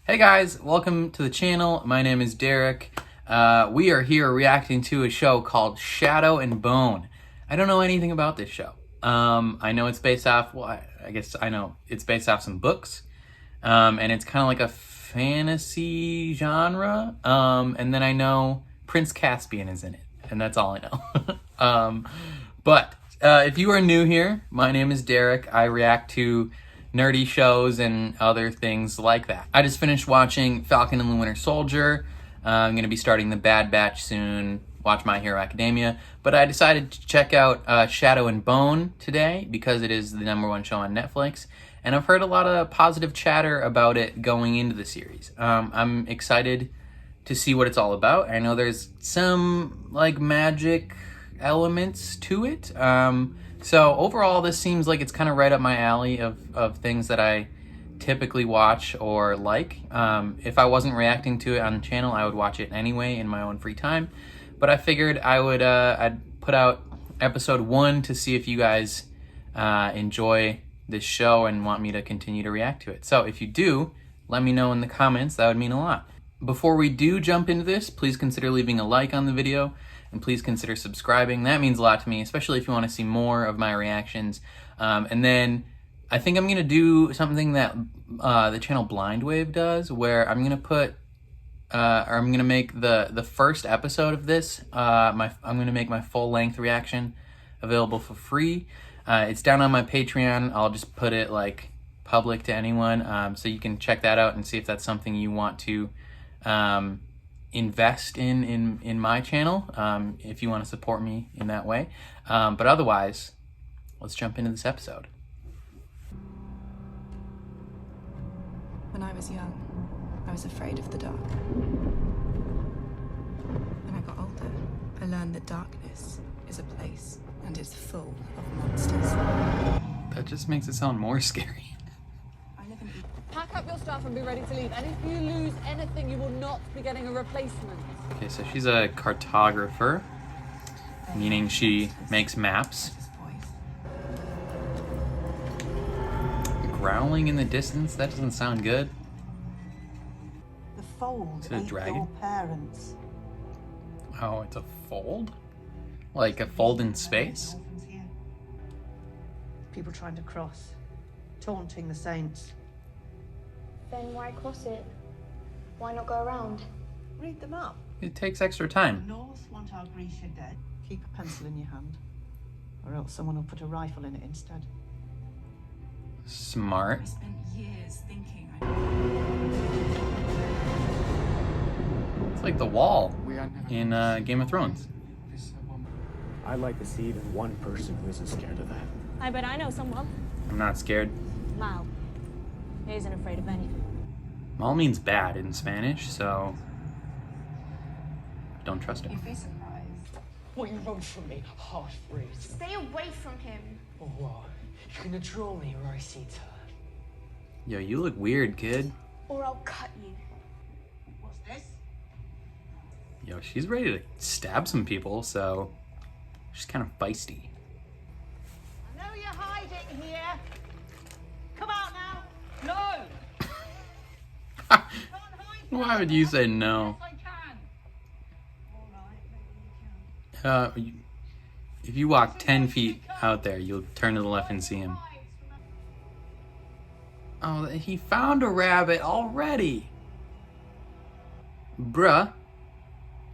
Hey guys, welcome to the channel. My name is Derek. We are here reacting to a show called Shadow and Bone. I don't know anything about this show. I know it's based off, well, I guess I know it's based off some books. And it's kind of like a fantasy genre. And then I know Prince Caspian is in it, and that's all I know. But if you are new here, my name is Derek. I react to nerdy shows and other things like that. I just finished watching Falcon and the Winter Soldier. I'm going to be starting the Bad Batch soon, watch My Hero Academia. But I decided to check out Shadow and Bone today because it is the #1 show on Netflix. And I've heard a lot of positive chatter about it going into the series. I'm excited to see what it's all about. I know there's some like magic elements to it. So overall, this seems like it's kind of right up my alley of things that I typically watch or like. If I wasn't reacting to it on the channel, I would watch it anyway in my own free time. But I figured I would I'd put out episode 1 to see if you guys enjoy this show and want me to continue to react to it. So if you do, let me know in the comments. That would mean a lot. Before we do jump into this, please consider leaving a like on the video. And please consider subscribing. That means a lot to me, especially if you want to see more of my reactions. And then I think I'm going to do something that the channel Blind Wave does, where I'm going to put, or I'm going to make the first episode of this, I'm going to make my full-length reaction available for free. It's down on my Patreon. I'll just put it like public to anyone, so you can check that out and see if that's something you want to invest in my channel, if you want to support me in that way. But otherwise, let's jump into this episode. When I was young, I was afraid of the dark. When I got older, I learned that darkness is a place and it's full of monsters. That just makes it sound more scary. Pack up your stuff and be ready to leave. And if you lose anything, you will not be getting a replacement. Okay, so she's a cartographer, meaning she makes maps. Growling in the distance? That doesn't sound good. The fold Is it a dragon? your parents. Oh, it's a fold? Like a fold in space? People trying to cross, taunting the saints. Then why cross it? Why not go around? Read them up. It takes extra time. North want our Grisha dead. Keep a pencil in your hand, or else someone will put a rifle in it instead. Smart. I spent years thinking. It's like the wall in Game of Thrones. I'd like to see even one person who isn't scared of that. I bet I know someone. I'm not scared. Mal. He isn't afraid of anything. Mal means bad in Spanish, so don't trust him. You'd be surprised. What, you run from me, half-breed? Stay away from him. Or what? You're gonna draw me where I see turn. Yo, you look weird, kid. Or I'll cut you. What's this? Yo, she's ready to stab some people, so she's kind of feisty. I know you're hiding here. Come out now. No! Why would you say no? Yes, I can. All right, maybe you can. If you walk 10 feet out there, you'll turn to the left and see him. Oh, he found a rabbit already. Bruh.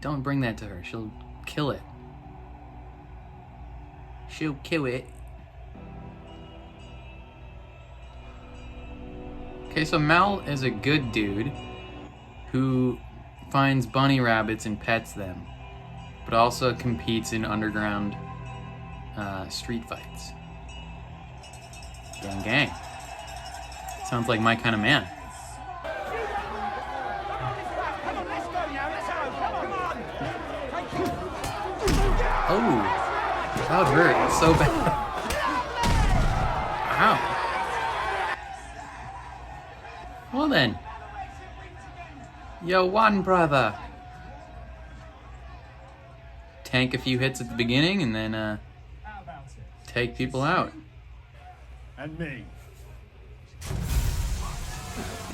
Don't bring that to her. She'll kill it. She'll kill it. Okay, so Mal is a good dude who finds bunny rabbits and pets them, but also competes in underground street fights. Gang gang. Sounds like my kind of man. Oh, that hurt so bad. Wow. Well then. Yo, one brother. Tank a few hits at the beginning and then take people out. And me.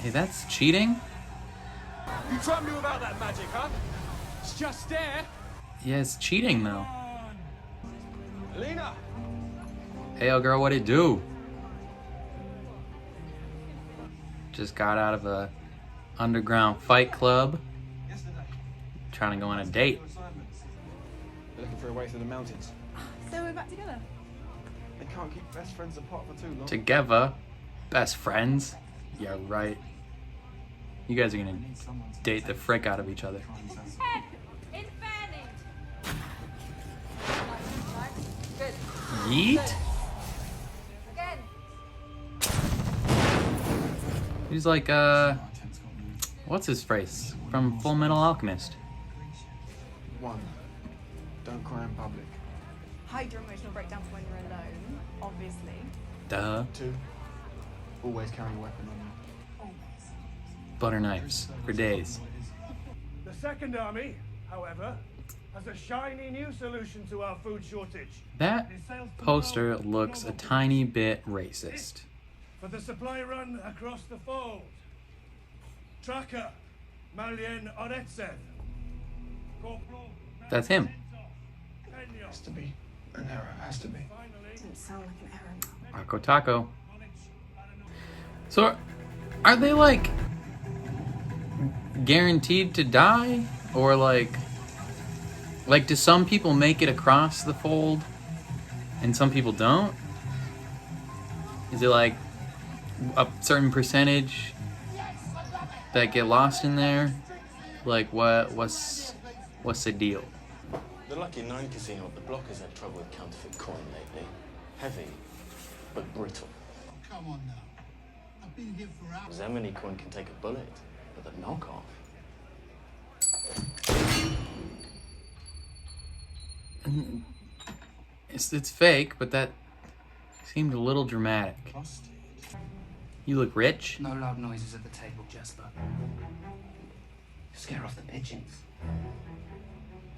Hey, that's cheating. You trying to do about that magic, huh? It's just there. Yeah, it's cheating though. Lena! Hey, oh girl, what it do? Just got out of a underground fight club. Trying to go on a date. They're looking for a way through the mountains. So we're back together. They can't keep best friends apart for too long. Together. Best friends. Yeah, right. You guys are gonna date the frick out of each other. It's burning. Good. Yeet? Again. He's like, what's his phrase? From Full Metal Alchemist. 1. Don't cry in public. Hide your emotional breakdown for when you're alone, obviously. Duh. 2. Always carry a weapon on you. Butter knives for days. The Second Army, however, has a shiny new solution to our food shortage. That poster looks a tiny bit racist. For the supply run across the fold. Tracker, Malien Oretsev. Corporal. That's him. Has to be. An error. Has to be. Doesn't sound like an error. Taco Taco. So, are they like guaranteed to die? Or like do some people make it across the fold and some people don't? Is it like a certain percentage that get lost in there? Like what's the deal? The Lucky 9 casino at the block has had trouble with counterfeit coin lately. Heavy, but brittle. Come on now. I've been here for hours. Zemini coin can take a bullet, but the knockoff. It's fake, but that seemed a little dramatic. You look rich. No loud noises at the table, Jasper. Scare off the pigeons.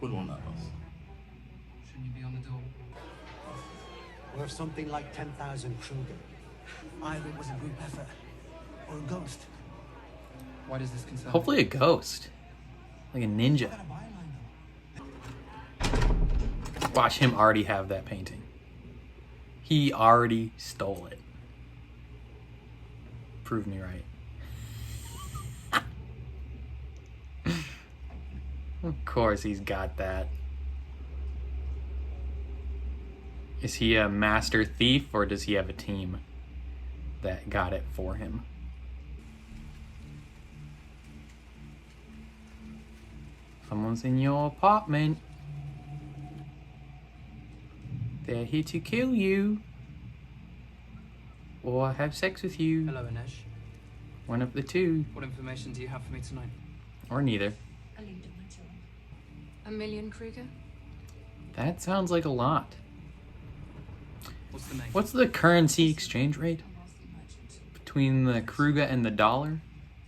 Wouldn't want that, boss. Shouldn't you be on the door? Worth something like 10,000 Kruger. Either it was a group effort or a ghost. Why does this concern? Hopefully a ghost. Like a ninja. Watch him already have that painting. He already stole it. Prove me right. Of course he's got that. Is he a master thief or does he have a team that got it for him? Someone's in your apartment. They're here to kill you. Or have sex with you. Hello, Inesh. One of the two. What information do you have for me tonight? Or neither. $1 million Kruger? That sounds like a lot. What's the name? What's the currency exchange rate? Between the Kruger and the dollar?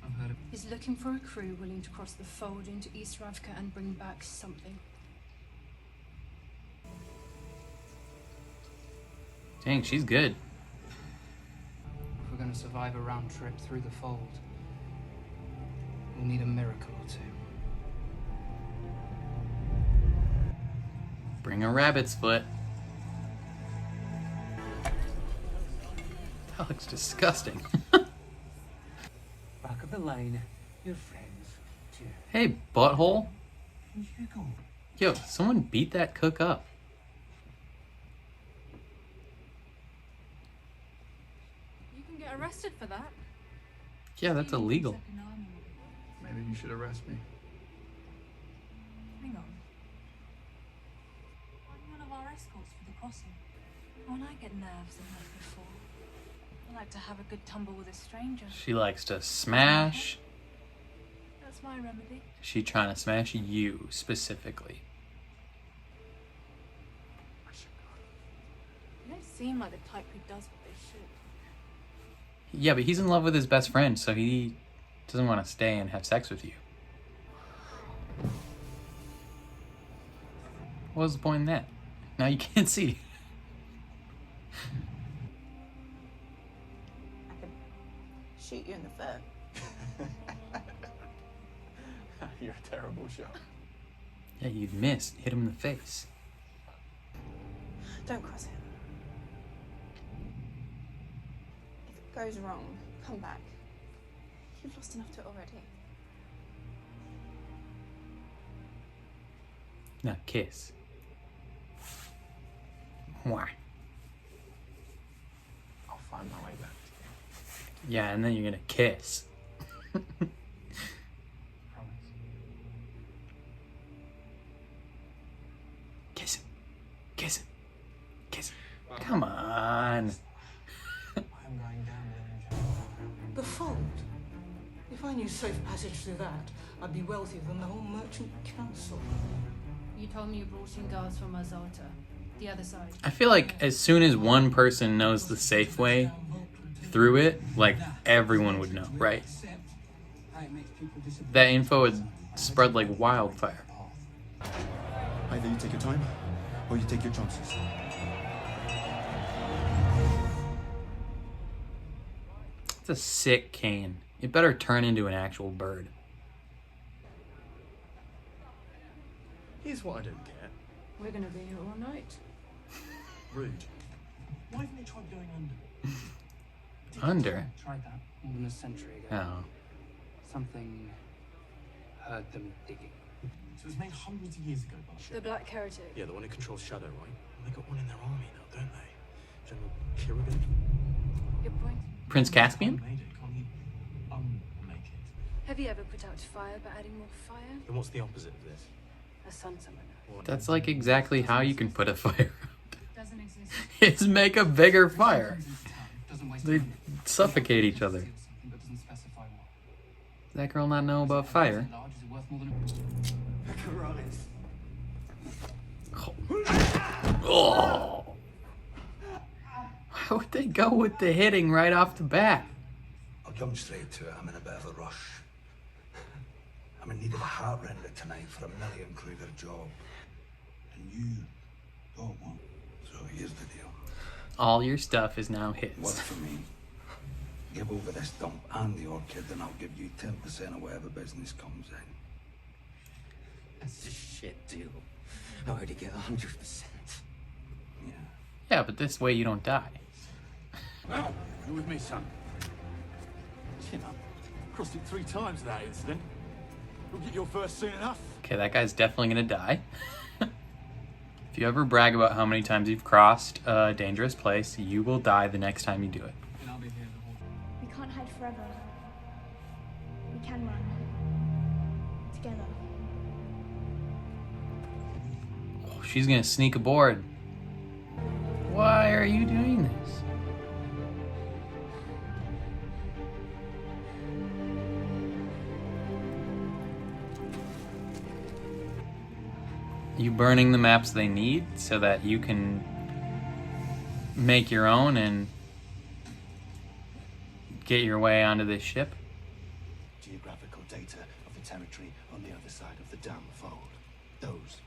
I've heard of. He's looking for a crew willing to cross the fold into East Ravka and bring back something. Dang, she's good. If we're going to survive a round trip through the fold, we'll need a miracle or two. Bring a rabbit's foot. That looks disgusting. Back of the lane, your friends. Cheers. Hey, butthole. Yo, someone beat that cook up. You can get arrested for that. Yeah, that's illegal. Maybe you should arrest me. Hang on. Are you one of our escorts for the crossing? When I get nerves the night before, I like to have a good tumble with a stranger. She likes to smash. That's my remedy. She's trying to smash you specifically. You don't seem like the type who does what they should. Yeah, but he's in love with his best friend, so he doesn't want to stay and have sex with you. What was the point in that? Now you can't see. I could shoot you in the foot. You're a terrible shot. Yeah, you'd miss. Hit him in the face. Don't cross it. If it goes wrong, come back. You've lost enough to it already. Now kiss. Why? I'll find my way back. Yeah, and then you're gonna kiss. Kiss him. Kiss him. Kiss him. Come on. I'm going down there. The fold? If I knew safe passage through that, I'd be wealthier than the whole merchant council. You told me you brought in guards from Azalta, the other side. I feel like as soon as one person knows the safe way through it, like everyone would know, right? That info would spread like wildfire. Either you take your time, or you take your chances. It's a sick cane. It better turn into an actual bird. Here's what I don't get. We're gonna be here all night. Rude. Why haven't they tried going under? Under? Tried that more than a century ago. Oh. Something heard them digging. So it was made hundreds of years ago, Bullshit. The Black Heretic. Yeah, the one who controls Shadow, right? They got one in their army now, don't they? General Kirigan. Good point. Prince Caspian? Made it. Can't he unmake it? Have you ever put out fire by adding more fire? Then what's the opposite of this? A sun summoner. That's like exactly how you can put a fire out. Doesn't exist. Is make a bigger fire. Doesn't waste They time. suffocate each other. Something but doesn't specify what. Does that girl not know about fire? Large, is it worth more than Oh. Why would they go with the hitting right off the bat? I'll jump straight to it. I'm in a bit of a rush. I'm in need of a heart render tonight for a $1 million Kruger job. And you don't want. So here's the deal. All your stuff is now Work his. for me. Give over this dump and the orchid, and I'll give you 10% of whatever business comes in. That's a shit deal. I already get 100%. Yeah. Yeah, but this way you don't die. Well, you with me, son? Chin up. Crossed it 3 times in that incident. You'll get your first soon enough. Okay, that guy's definitely gonna die. If you ever brag about how many times you've crossed a dangerous place, you will die the next time you do it. We can't hide forever. We can run. Together. Oh, she's gonna sneak aboard. Why are you doing this? You burning the maps they need so that you can make your own and get your way onto this ship? Geographical data of the territory on the other side of the dam fold. Those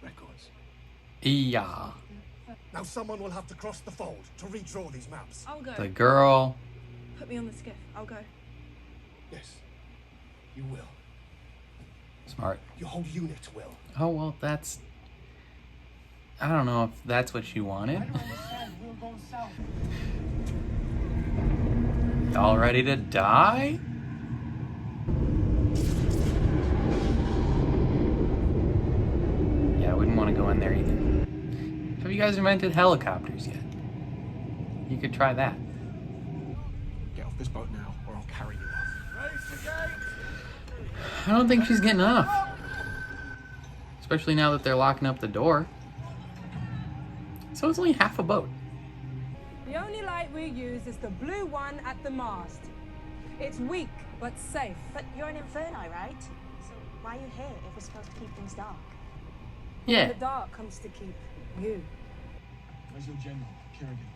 records. Yeah. Now someone will have to cross the fold to redraw these maps. I'll go. The girl. Put me on the skiff. I'll go. Yes, you will. Smart. Your whole unit will. Oh, well, that's... I don't know if that's what you wanted. Y'all ready to die? Yeah, I wouldn't want to go in there either. Have you guys invented helicopters yet? You could try that. Get off this boat now, or I'll carry you off. Raise the gate! I don't think she's getting off. Especially now that they're locking up the door. So it's only half a boat. The only light we use is the blue one at the mast. It's weak, but safe. But you're an Inferni, right? So why are you here if we're supposed to keep things dark? Yeah. The dark comes to keep you. Where's your general, Kirigan?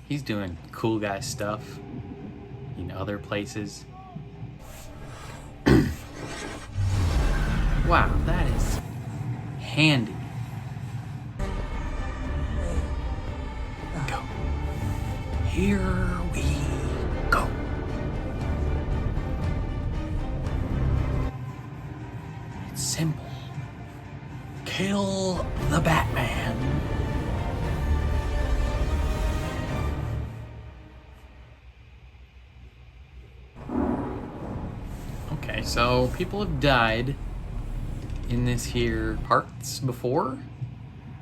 He's doing cool guy stuff in other places. Wow, that is handy. Go. Here we go. Kill the Batman. Okay, so people have died in this here parts before.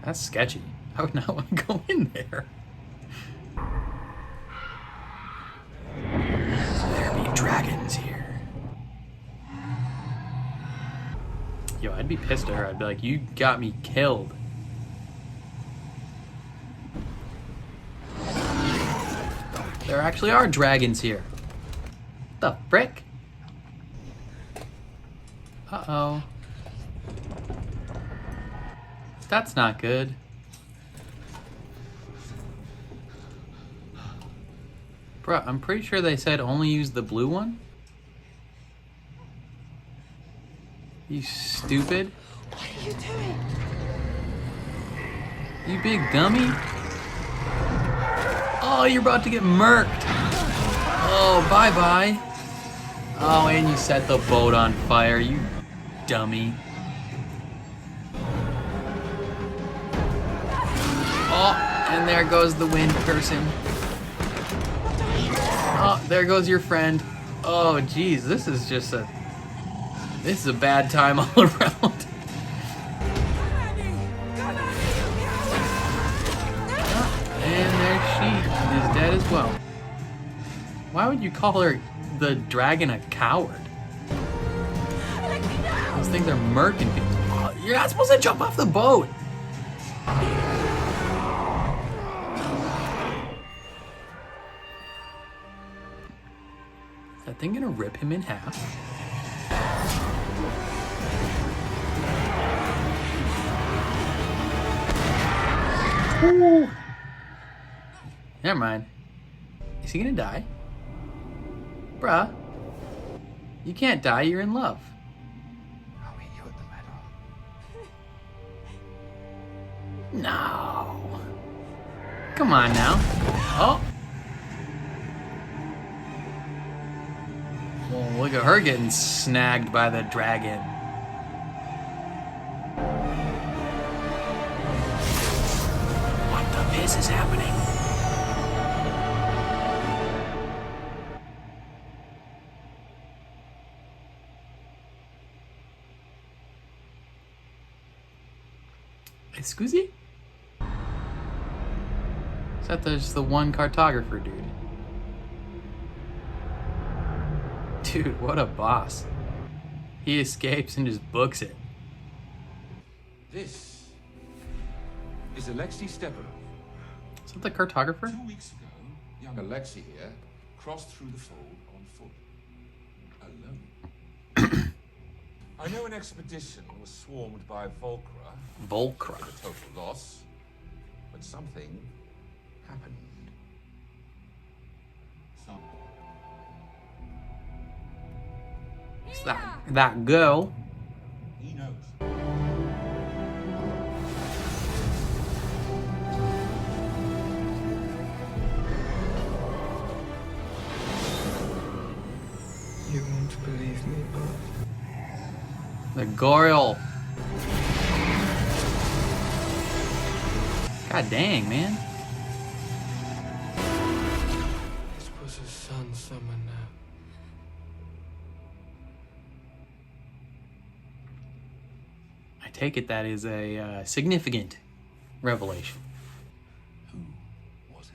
That's sketchy. I would not want to go in there. There be dragons here. Yo, I'd be pissed at her. I'd be like, you got me killed. There actually are dragons here. What the frick? Uh-oh. That's not good. Bruh, I'm pretty sure they said only use the blue one. You stupid. What are you doing? You big dummy. Oh, you're about to get murked. Oh, bye-bye. Oh, and you set the boat on fire, you dummy. Oh, and there goes the wind person. Oh, there goes your friend. Oh, geez, this is a bad time all around. And there she is dead as well. Why would you call her the dragon a coward? Those things are murking people. Oh, you're not supposed to jump off the boat. Is that thing gonna rip him in half? Ooh. Never mind. Is he gonna die? Bruh. You can't die, you're in love. I'll meet you at the meadow. No. Come on now. Oh. Well, look at her getting snagged by the dragon. What the piss is happening? Scusi? Is that just the one cartographer dude? Dude, what a boss. He escapes and just books it. This is Alexei Stepanov. Is that the cartographer? 2 weeks ago, young Alexei here crossed through the fold on foot. Alone. I know an expedition was swarmed by Volcra. Volcra. A total loss. But something happened. It's that girl. He knows. You won't believe me, but The girl. God dang, man. this was a sun summer now. I take it that is a significant revelation. Who was it?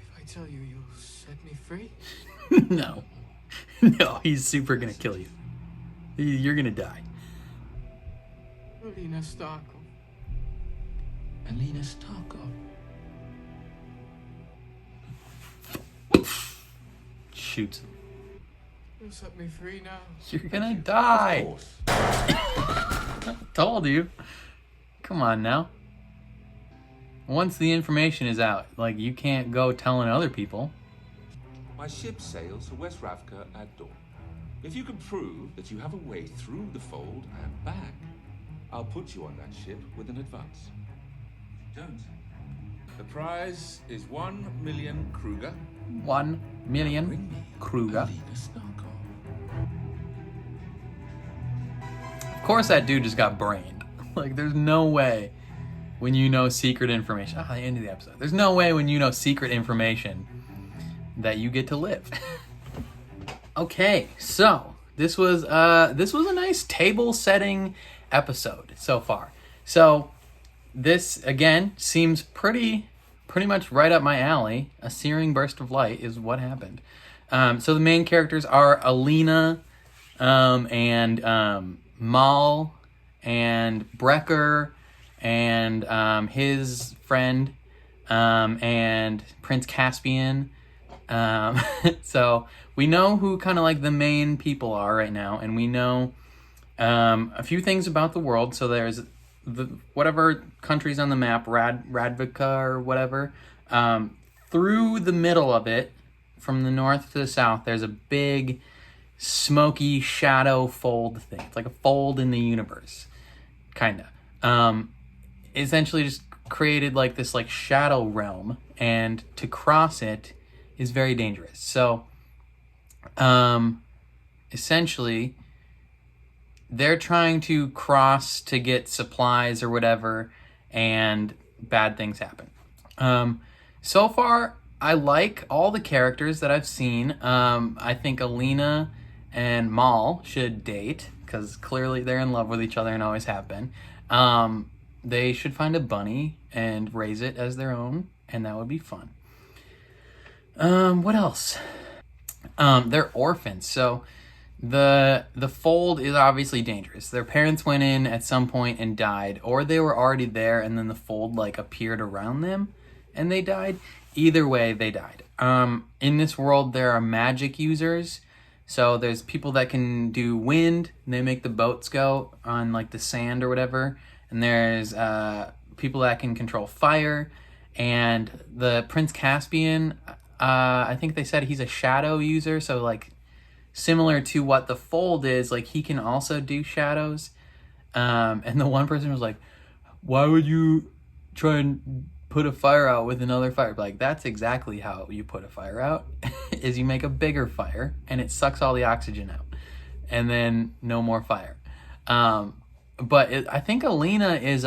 If I tell you, you'll set me free? No. No, he's super gonna kill you. You're gonna die. Alina Starkov. Alina Starkov. Shoots him. You'll set me free now. You're gonna die. Of course. Told you. Come on now. Once the information is out, like, you can't go telling other people. My ship sails for West Ravka at dawn. If you can prove that you have a way through the fold and back, I'll put you on that ship with an advance. Don't. The prize is 1 million Kruger. 1 million Kruger. Alina Starkov. course that dude just got brained. Like, there's no way when you know secret information. The end of the episode. There's no way when you know secret information that you get to live. Okay, so this was a nice table setting episode so far. So this again seems pretty much right up my alley. A searing burst of light is what happened. So the main characters are Alina, and Mal, and Brecker, and his friend, and Prince Caspian. So we know who kind of like the main people are right now, and we know a few things about the world. So there's the whatever countries on the map, Radvika or whatever. Through the middle of it, from the north to the south, there's a big smoky shadow fold thing. It's like a fold in the universe, kind of. Essentially just created like this like shadow realm, and to cross it is very dangerous. So essentially they're trying to cross to get supplies or whatever, and bad things happen. So far I like all the characters that I've seen. I think Alina and Mal should date, because clearly they're in love with each other and always have been. They should find a bunny and raise it as their own, and that would be fun. What else? They're orphans, so the fold is obviously dangerous. Their parents went in at some point and died, or they were already there and then the fold like appeared around them and they died. Either way, they died. In this world, there are magic users. So there's people that can do wind, and they make the boats go on like the sand or whatever. And there's people that can control fire. And the Prince Caspian, I think they said he's a shadow user. So like similar to what the fold is, like he can also do shadows. And the one person was like, why would you try and put a fire out with another fire? Like, that's exactly how you put a fire out, is you make a bigger fire and it sucks all the oxygen out and then no more fire. I think Alina is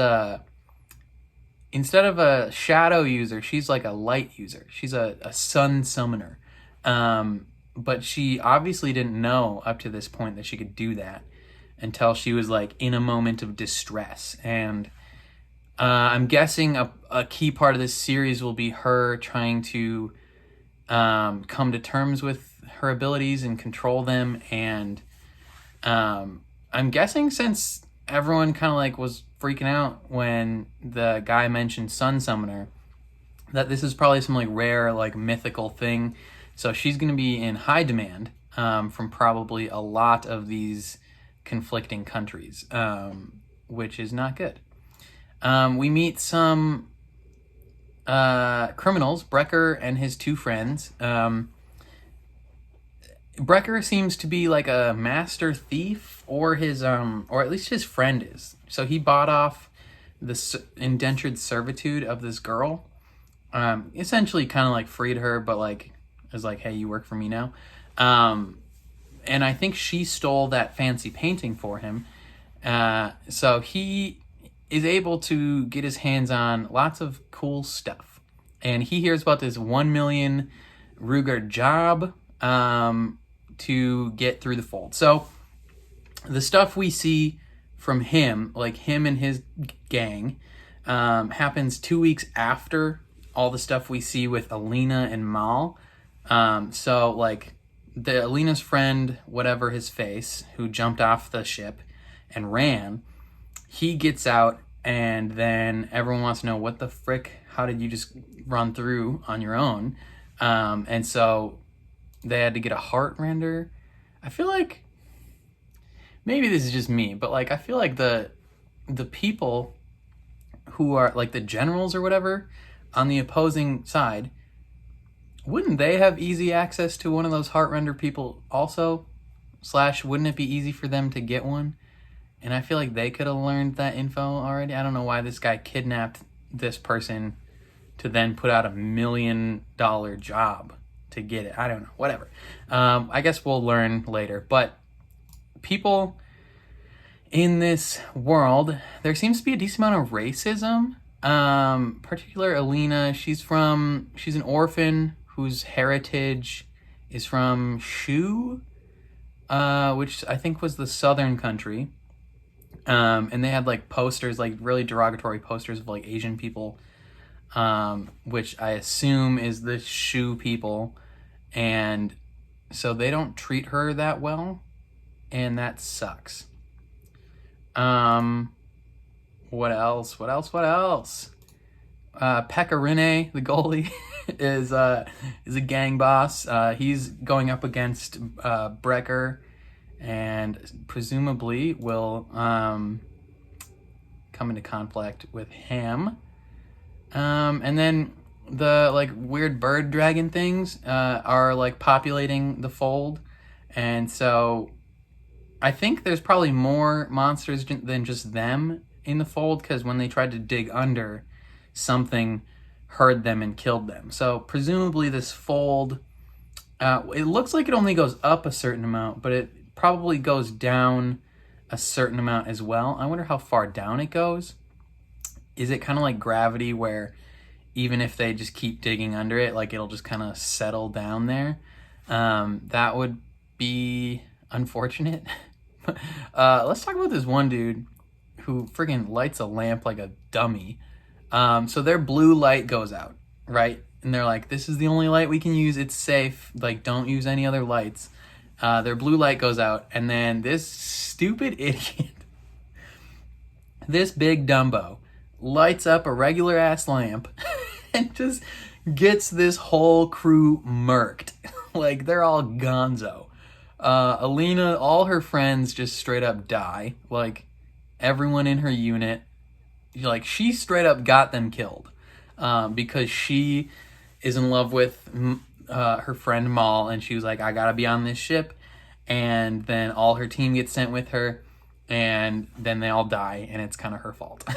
instead of a shadow user, she's like a light user. She's a sun summoner. But she obviously didn't know up to this point that she could do that until she was like in a moment of distress. And I'm guessing a key part of this series will be her trying to come to terms with her abilities and control them. And I'm guessing since everyone kind of like was freaking out when the guy mentioned Sun Summoner, that this is probably some like rare like mythical thing. So she's going to be in high demand from probably a lot of these conflicting countries, which is not good. We meet some criminals, Brecker and his two friends. Brecker seems to be like a master thief, or his or at least his friend is. So he bought off the indentured servitude of this girl. Essentially kind of like freed her, but like is like, hey, you work for me now. And I think she stole that fancy painting for him. So he is able to get his hands on lots of cool stuff. And he hears about this 1 million Ruger job to get through the fold. So the stuff we see from him, like him and his gang, happens 2 weeks after all the stuff we see with Alina and Mal. So like the Alina's friend, whatever his face, who jumped off the ship and ran, he gets out, and then everyone wants to know, what the frick, how did you just run through on your own? And so they had to get a heart render. I feel like, maybe this is just me, but like I feel like the people who are like the generals or whatever on the opposing side, wouldn't they have easy access to one of those heart render people also? / wouldn't it be easy for them to get one? And I feel like they could have learned that info already. I don't know why this guy kidnapped this person to then put out $1 million job to get it. I don't know, whatever. I guess we'll learn later. But people in this world, there seems to be a decent amount of racism. Particular Alina, she's an orphan whose heritage is from Shu, which I think was the southern country. And they had like posters, like really derogatory posters of like Asian people, which I assume is the Shu people. And so they don't treat her that well, and that sucks. What else? Pecorine, the goalie, is a gang boss. He's going up against Brecker, and presumably will come into conflict with him. And then the like weird bird dragon things are like populating the fold, and so I think there's probably more monsters than just them in the fold, because when they tried to dig under, something heard them and killed them. So presumably this fold, it looks like it only goes up a certain amount, but it probably goes down a certain amount as well. I wonder how far down it goes. Is it kind of like gravity, where even if they just keep digging under it, like it'll just kind of settle down there? That would be unfortunate. Let's talk about this one dude who friggin' lights a lamp like a dummy. So their blue light goes out, right? And they're like, this is the only light we can use. It's safe. Like, don't use any other lights. Their blue light goes out, and then this stupid idiot, this big Dumbo, lights up a regular ass lamp and just gets this whole crew murked. Like, they're all gonzo. Alina, all her friends just straight up die. Like, everyone in her unit, like, she straight up got them killed, because she is in love with her friend Maul, and she was like, I gotta be on this ship. And then all her team gets sent with her, and then they all die, and it's kind of her fault.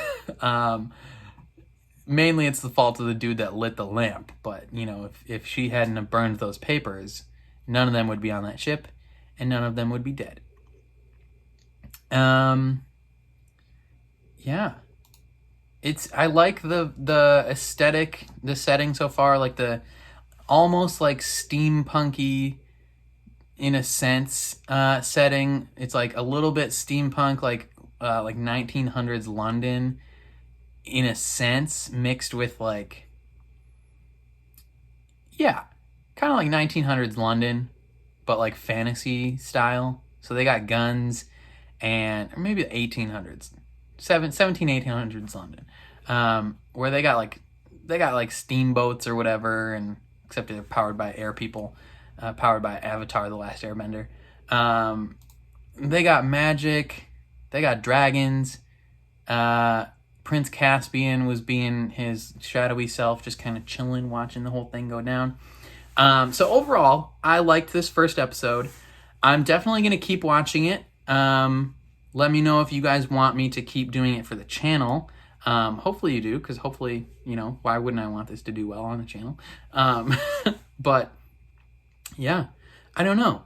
Mainly it's the fault of the dude that lit the lamp, but, you know, if she hadn't have burned those papers, none of them would be on that ship, and none of them would be dead. Yeah. I like the aesthetic, the setting so far, like the almost like steampunky, in a sense, setting. It's like a little bit steampunk, like 1900s London, in a sense, mixed with like, yeah, kind of like 1900s London, but like fantasy style. So they got guns, or maybe the 1800s, 1800s London, where they got like steamboats or whatever, and except they're powered by air people, powered by Avatar: The Last Airbender. They got magic, they got dragons. Prince Caspian was being his shadowy self, just kind of chilling, watching the whole thing go down. So overall, I liked this first episode. I'm definitely going to keep watching it. Let me know if you guys want me to keep doing it for the channel. Hopefully you do, because hopefully, you know, why wouldn't I want this to do well on the channel? But yeah, I don't know.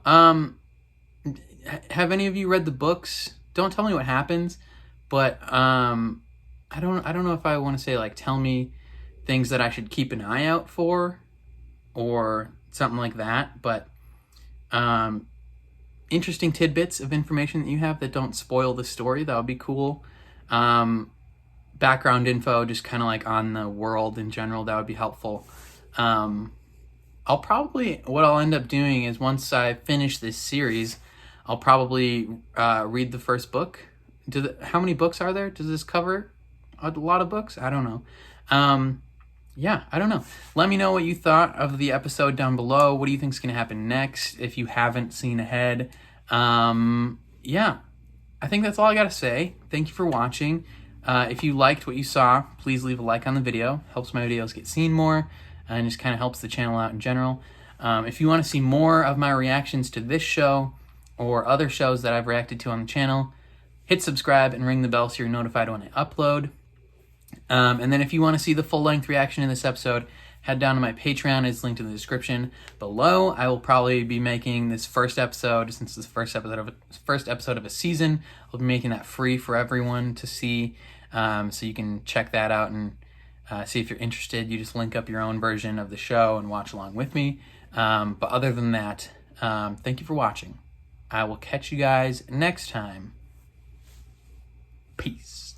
Have any of you read the books? Don't tell me what happens, but I don't know if I want to say, like, tell me things that I should keep an eye out for or something like that, but interesting tidbits of information that you have that don't spoil the story, that would be cool. Background info, just kind of like on the world in general, that would be helpful. What I'll end up doing is, once I finish this series, I'll probably read the first book. How many books are there? Does this cover a lot of books? I don't know. Yeah, I don't know. Let me know what you thought of the episode down below. What do you think is going to happen next if you haven't seen ahead? Yeah, I think that's all I got to say. Thank you for watching. If you liked what you saw, please leave a like on the video. Helps my videos get seen more, and just kind of helps the channel out in general. If you want to see more of my reactions to this show or other shows that I've reacted to on the channel, hit subscribe and ring the bell so you're notified when I upload. And then if you want to see the full-length reaction in this episode, head down to my Patreon. It's linked in the description below. I will probably be making this first episode, since it's the first episode of a season, I'll be making that free for everyone to see. So you can check that out and see if you're interested. You just link up your own version of the show and watch along with me. But other than that, thank you for watching. I will catch you guys next time. Peace.